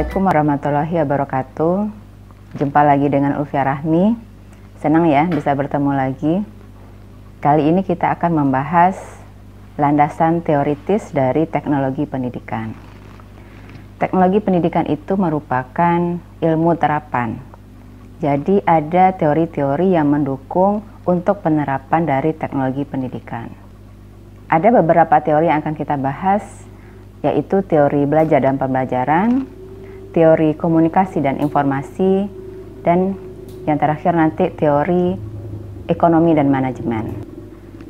Assalamualaikum warahmatullahi wabarakatuh. Jumpa lagi dengan Ulfia Rahmi. Senang ya bisa bertemu lagi. Kali ini kita akan membahas landasan teoritis dari teknologi pendidikan. Teknologi pendidikan itu merupakan ilmu terapan. Jadi ada teori-teori yang mendukung untuk penerapan dari teknologi pendidikan. Ada beberapa teori yang akan kita bahas, yaitu teori belajar dan pembelajaran, teori komunikasi dan informasi, dan yang terakhir nanti teori ekonomi dan manajemen.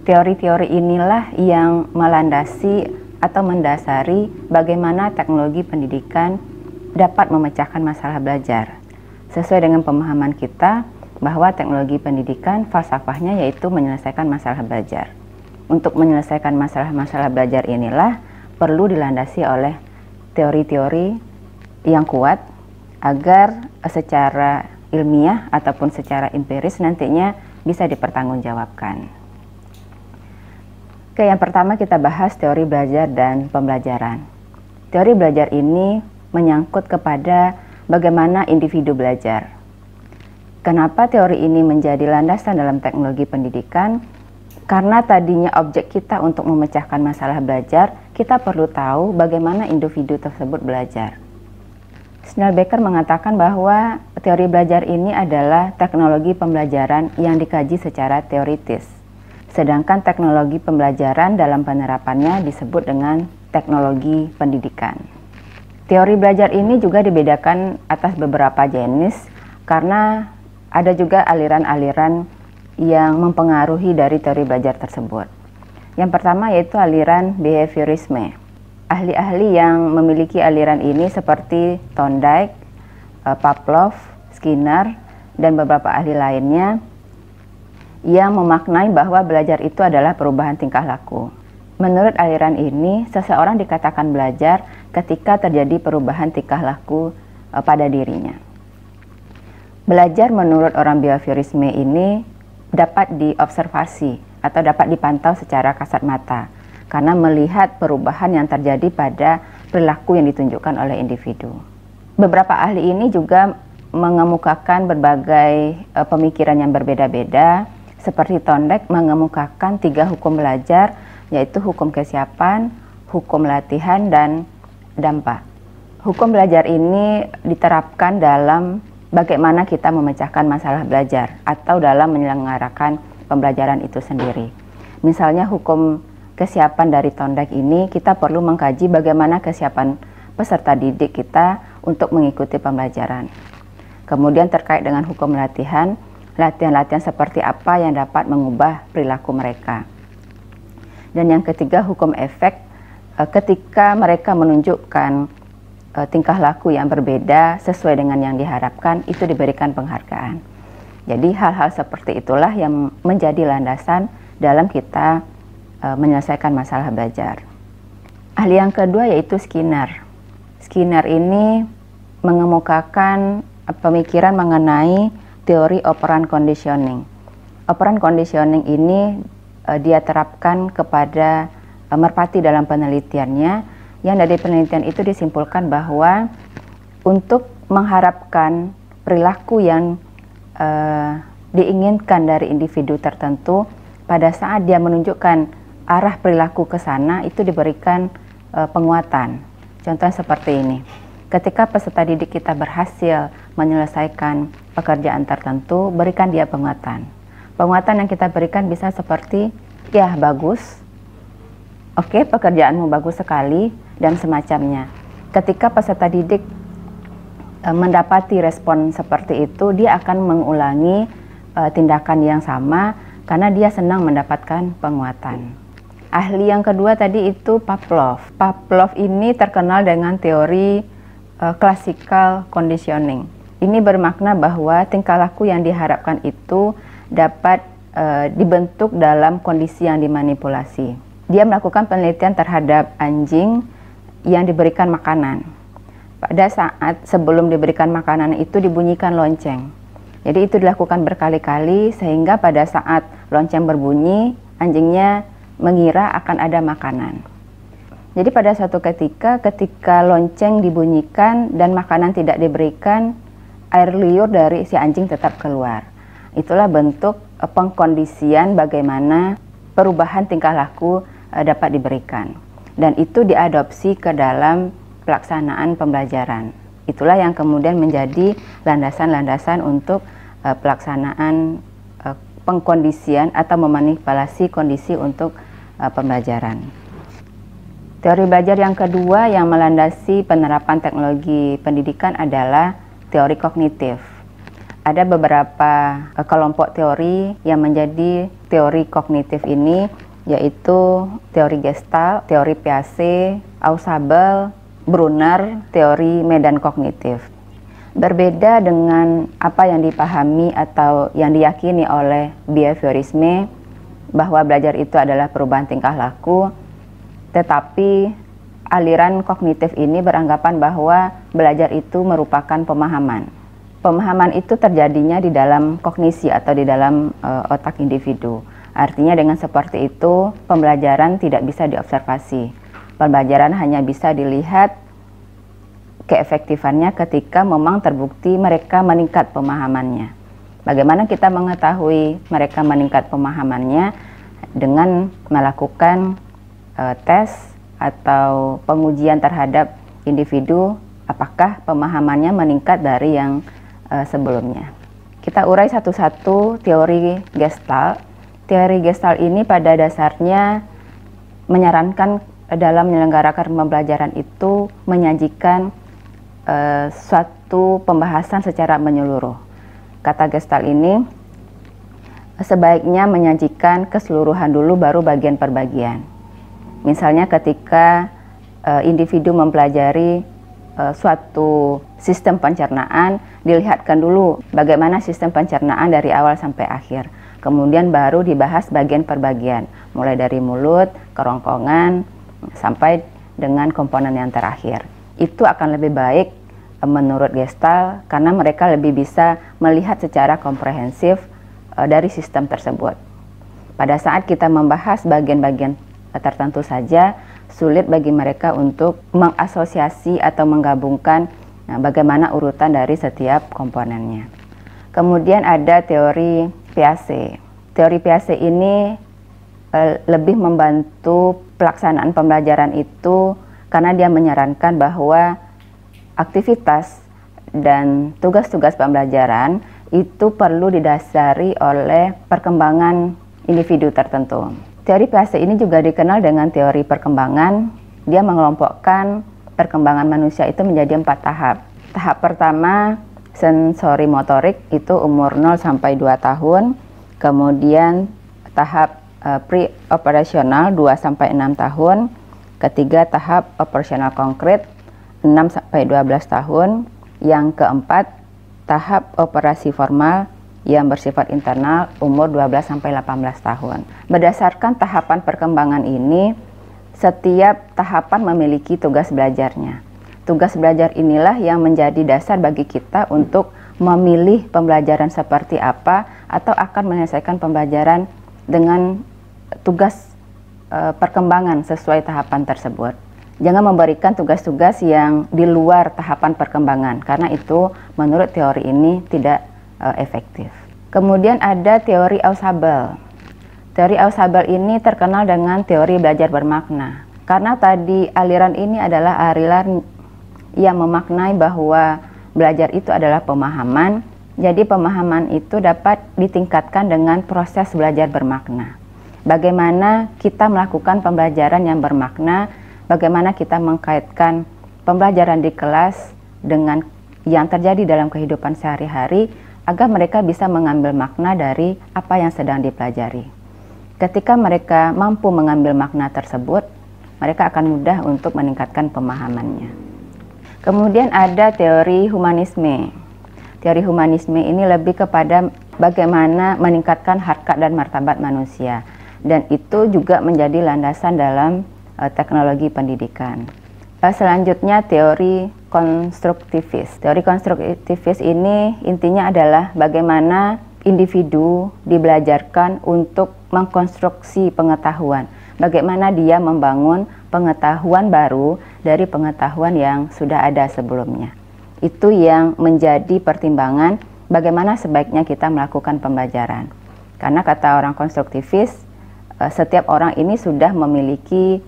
Teori-teori inilah yang melandasi atau mendasari bagaimana teknologi pendidikan dapat memecahkan masalah belajar. Sesuai dengan pemahaman kita bahwa teknologi pendidikan falsafahnya yaitu menyelesaikan masalah belajar. Untuk menyelesaikan masalah-masalah belajar inilah perlu dilandasi oleh teori-teori yang kuat agar secara ilmiah ataupun secara empiris nantinya bisa dipertanggungjawabkan. Oke, yang pertama kita bahas teori belajar dan pembelajaran. Teori belajar ini menyangkut kepada bagaimana individu belajar. Kenapa teori ini menjadi landasan dalam teknologi pendidikan? Karena tadinya objek kita untuk memecahkan masalah belajar, kita perlu tahu bagaimana individu tersebut belajar. Schnellbeker mengatakan bahwa teori belajar ini adalah teknologi pembelajaran yang dikaji secara teoritis. Sedangkan teknologi pembelajaran dalam penerapannya disebut dengan teknologi pendidikan. Teori belajar ini juga dibedakan atas beberapa jenis karena ada juga aliran-aliran yang mempengaruhi dari teori belajar tersebut. Yang pertama yaitu aliran behaviorisme. Ahli-ahli yang memiliki aliran ini seperti Thorndike, Pavlov, Skinner, dan beberapa ahli lainnya yang memaknai bahwa belajar itu adalah perubahan tingkah laku. Menurut aliran ini, seseorang dikatakan belajar ketika terjadi perubahan tingkah laku pada dirinya. Belajar menurut orang behaviorisme ini dapat diobservasi atau dapat dipantau secara kasat mata karena melihat perubahan yang terjadi pada perilaku yang ditunjukkan oleh individu. Beberapa ahli ini juga mengemukakan berbagai pemikiran yang berbeda-beda, seperti Thorndike mengemukakan 3 hukum belajar, yaitu hukum kesiapan, hukum latihan, dan dampak. Hukum belajar ini diterapkan dalam bagaimana kita memecahkan masalah belajar atau dalam menyelenggarakan pembelajaran itu sendiri. Misalnya hukum kesiapan dari Thorndike ini, kita perlu mengkaji bagaimana kesiapan peserta didik kita untuk mengikuti pembelajaran. Kemudian terkait dengan hukum latihan, latihan-latihan seperti apa yang dapat mengubah perilaku mereka. Dan yang ketiga hukum efek, ketika mereka menunjukkan tingkah laku yang berbeda sesuai dengan yang diharapkan, itu diberikan penghargaan. Jadi hal-hal seperti itulah yang menjadi landasan dalam kita menyelesaikan masalah belajar. Ahli yang kedua yaitu Skinner. Skinner ini mengemukakan pemikiran mengenai teori operant conditioning. Operant conditioning ini dia terapkan kepada merpati dalam penelitiannya, yang dari penelitian itu disimpulkan bahwa untuk mengharapkan perilaku yang diinginkan dari individu tertentu, pada saat dia menunjukkan arah perilaku ke sana, itu diberikan penguatan. Contohnya seperti ini. Ketika peserta didik kita berhasil menyelesaikan pekerjaan tertentu, berikan dia penguatan. Penguatan yang kita berikan bisa seperti, ya bagus, oke, pekerjaanmu bagus sekali, dan semacamnya. Ketika peserta didik mendapati respon seperti itu, dia akan mengulangi tindakan yang sama karena dia senang mendapatkan penguatan. Ahli yang kedua tadi itu Pavlov. Pavlov ini terkenal dengan teori classical conditioning. Ini bermakna bahwa tingkah laku yang diharapkan itu dapat dibentuk dalam kondisi yang dimanipulasi. Dia melakukan penelitian terhadap anjing yang diberikan makanan. Pada saat sebelum diberikan makanan itu dibunyikan lonceng. Jadi itu dilakukan berkali-kali sehingga pada saat lonceng berbunyi, anjingnya mengira akan ada makanan. Jadi pada suatu ketika lonceng dibunyikan dan makanan tidak diberikan, air liur dari si anjing tetap keluar. Itulah bentuk pengkondisian bagaimana perubahan tingkah laku dapat diberikan. Dan itu diadopsi ke dalam pelaksanaan pembelajaran. Itulah yang kemudian menjadi landasan-landasan untuk pelaksanaan pengkondisian atau memanipulasi kondisi untuk pembelajaran. Teori belajar yang kedua yang melandasi penerapan teknologi pendidikan adalah teori kognitif. Ada beberapa kelompok teori yang menjadi teori kognitif ini, yaitu teori Gestalt, teori Piaget, Ausubel, Brunner, teori medan kognitif. Berbeda dengan apa yang dipahami atau yang diyakini oleh behaviorisme, bahwa belajar itu adalah perubahan tingkah laku, tetapi aliran kognitif ini beranggapan bahwa belajar itu merupakan pemahaman. Pemahaman itu terjadinya di dalam kognisi atau di dalam otak individu. Artinya dengan seperti itu, pembelajaran tidak bisa diobservasi. Pembelajaran hanya bisa dilihat keefektifannya ketika memang terbukti mereka meningkat pemahamannya. Bagaimana kita mengetahui mereka meningkat pemahamannya? Dengan melakukan tes atau pengujian terhadap individu, apakah pemahamannya meningkat dari yang sebelumnya. Kita urai satu-satu teori Gestalt. Teori Gestalt ini pada dasarnya menyarankan dalam menyelenggarakan pembelajaran itu menyajikan suatu pembahasan secara menyeluruh. Kata Gestalt ini sebaiknya menyajikan keseluruhan dulu baru bagian per bagian. Misalnya ketika individu mempelajari suatu sistem pencernaan, dilihatkan dulu bagaimana sistem pencernaan dari awal sampai akhir. Kemudian baru dibahas bagian per bagian, mulai dari mulut, kerongkongan, sampai dengan komponen yang terakhir. Itu akan lebih baik menurut Gestalt karena mereka lebih bisa melihat secara komprehensif dari sistem tersebut. Pada saat kita membahas bagian-bagian tertentu saja, sulit bagi mereka untuk mengasosiasi atau menggabungkan bagaimana urutan dari setiap komponennya. Kemudian ada teori Piaget. Teori Piaget ini lebih membantu pelaksanaan pembelajaran itu karena dia menyarankan bahwa aktivitas dan tugas-tugas pembelajaran itu perlu didasari oleh perkembangan individu tertentu. Teori Piaget ini juga dikenal dengan teori perkembangan. Dia mengelompokkan perkembangan manusia itu menjadi 4 tahap. Tahap pertama, sensori motorik, itu umur 0 sampai 2 tahun. Kemudian tahap pre-operasional 2 sampai 6 tahun. Ketiga, tahap operasional konkret 6 sampai 12 tahun. Yang keempat, tahap operasi formal yang bersifat internal umur 12 sampai 18 tahun. Berdasarkan tahapan perkembangan ini, setiap tahapan memiliki tugas belajarnya. Tugas belajar inilah yang menjadi dasar bagi kita untuk memilih pembelajaran seperti apa atau akan menyelesaikan pembelajaran dengan tugas perkembangan sesuai tahapan tersebut. Jangan memberikan tugas-tugas yang di luar tahapan perkembangan karena itu menurut teori ini tidak efektif. Kemudian ada teori Ausubel. Teori Ausubel ini terkenal dengan teori belajar bermakna. Karena tadi aliran ini adalah aliran yang memaknai bahwa belajar itu adalah pemahaman, jadi pemahaman itu dapat ditingkatkan dengan proses belajar bermakna. Bagaimana kita melakukan pembelajaran yang bermakna, bagaimana kita mengkaitkan pembelajaran di kelas dengan yang terjadi dalam kehidupan sehari-hari, agar mereka bisa mengambil makna dari apa yang sedang dipelajari. Ketika mereka mampu mengambil makna tersebut, mereka akan mudah untuk meningkatkan pemahamannya. Kemudian ada teori humanisme. Teori humanisme ini lebih kepada bagaimana meningkatkan harkat dan martabat manusia. Dan itu juga menjadi landasan dalam teknologi pendidikan. Selanjutnya teori konstruktivis. Teori konstruktivis ini intinya adalah bagaimana individu dibelajarkan untuk mengkonstruksi pengetahuan, bagaimana dia membangun pengetahuan baru dari pengetahuan yang sudah ada sebelumnya. Itu yang menjadi pertimbangan bagaimana sebaiknya kita melakukan pembelajaran. Karena kata orang konstruktivis, setiap orang ini sudah memiliki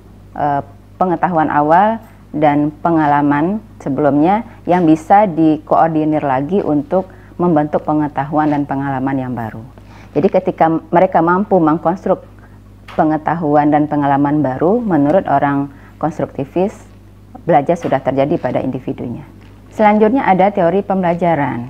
pengetahuan awal dan pengalaman sebelumnya yang bisa dikoordinir lagi untuk membentuk pengetahuan dan pengalaman yang baru. Jadi ketika mereka mampu mengkonstruk pengetahuan dan pengalaman baru, menurut orang konstruktivis, belajar sudah terjadi pada individunya. Selanjutnya ada teori pembelajaran.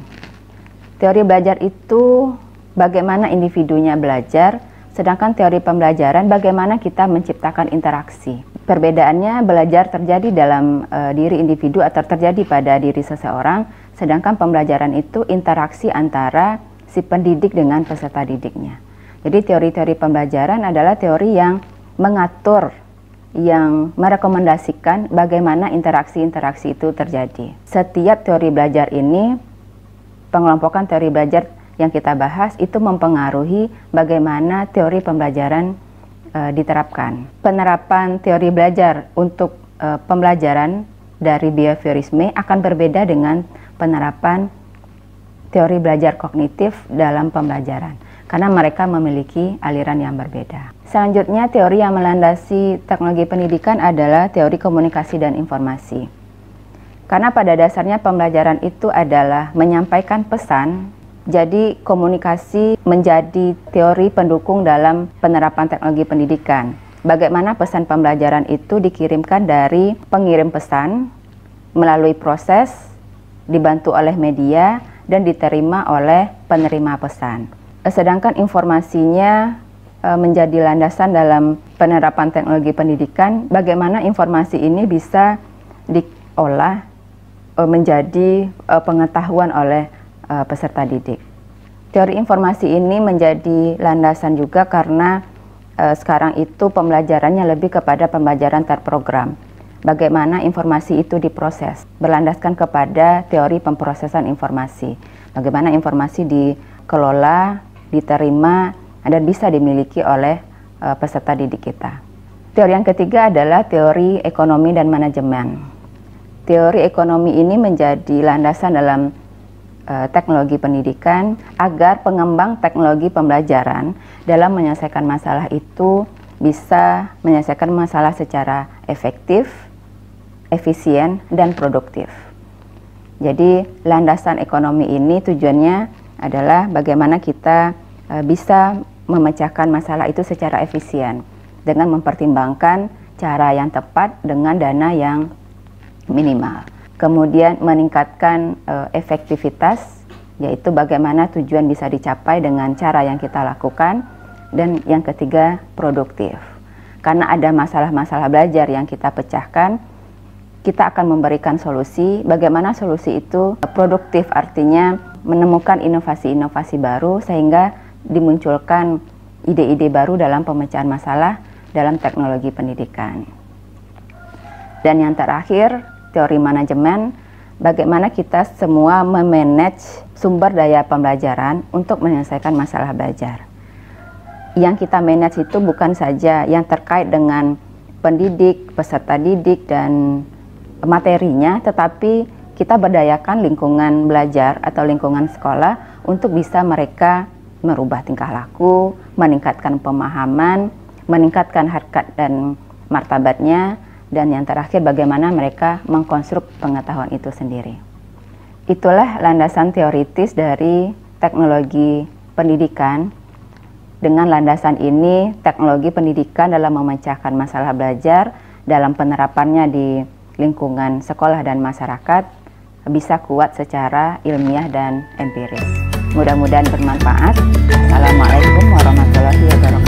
Teori belajar itu bagaimana individunya belajar, sedangkan teori pembelajaran bagaimana kita menciptakan interaksi. Perbedaannya, belajar terjadi dalam diri individu atau terjadi pada diri seseorang, sedangkan pembelajaran itu interaksi antara si pendidik dengan peserta didiknya. Jadi teori-teori pembelajaran adalah teori yang mengatur, yang merekomendasikan bagaimana interaksi-interaksi itu terjadi. Setiap teori belajar ini, pengelompokan teori belajar yang kita bahas itu mempengaruhi bagaimana teori pembelajaran diterapkan. Penerapan teori belajar untuk pembelajaran dari behaviorisme akan berbeda dengan penerapan teori belajar kognitif dalam pembelajaran, karena mereka memiliki aliran yang berbeda. Selanjutnya, teori yang melandasi teknologi pendidikan adalah teori komunikasi dan informasi. Karena pada dasarnya pembelajaran itu adalah menyampaikan pesan, jadi komunikasi menjadi teori pendukung dalam penerapan teknologi pendidikan. Bagaimana pesan pembelajaran itu dikirimkan dari pengirim pesan melalui proses, dibantu oleh media, dan diterima oleh penerima pesan. Sedangkan informasinya menjadi landasan dalam penerapan teknologi pendidikan, bagaimana informasi ini bisa diolah menjadi pengetahuan oleh peserta didik. Teori informasi ini menjadi landasan juga karena sekarang itu pembelajarannya lebih kepada pembelajaran terprogram. Bagaimana informasi itu diproses, berlandaskan kepada teori pemprosesan informasi. Bagaimana informasi dikelola, diterima, dan bisa dimiliki oleh peserta didik kita. Teori yang ketiga adalah teori ekonomi dan manajemen. Teori ekonomi ini menjadi landasan dalam teknologi pendidikan agar pengembang teknologi pembelajaran dalam menyelesaikan masalah itu bisa menyelesaikan masalah secara efektif, efisien, dan produktif. Jadi landasan ekonomi ini tujuannya adalah bagaimana kita bisa memecahkan masalah itu secara efisien dengan mempertimbangkan cara yang tepat dengan dana yang minimal. Kemudian meningkatkan efektivitas, yaitu bagaimana tujuan bisa dicapai dengan cara yang kita lakukan. Dan yang ketiga, produktif. Karena ada masalah-masalah belajar yang kita pecahkan, kita akan memberikan solusi. Bagaimana solusi itu produktif, artinya menemukan inovasi-inovasi baru sehingga dimunculkan ide-ide baru dalam pemecahan masalah dalam teknologi pendidikan. Dan yang terakhir, teori manajemen, bagaimana kita semua memanage sumber daya pembelajaran untuk menyelesaikan masalah belajar. Yang kita manage itu bukan saja yang terkait dengan pendidik, peserta didik, dan materinya, tetapi kita berdayakan lingkungan belajar atau lingkungan sekolah untuk bisa mereka merubah tingkah laku, meningkatkan pemahaman, meningkatkan harkat dan martabatnya, dan yang terakhir bagaimana mereka mengkonstruk pengetahuan itu sendiri. Itulah landasan teoritis dari teknologi pendidikan. Dengan landasan ini, teknologi pendidikan dalam memecahkan masalah belajar dalam penerapannya di lingkungan sekolah dan masyarakat bisa kuat secara ilmiah dan empiris. Mudah-mudahan bermanfaat. Assalamualaikum warahmatullahi wabarakatuh.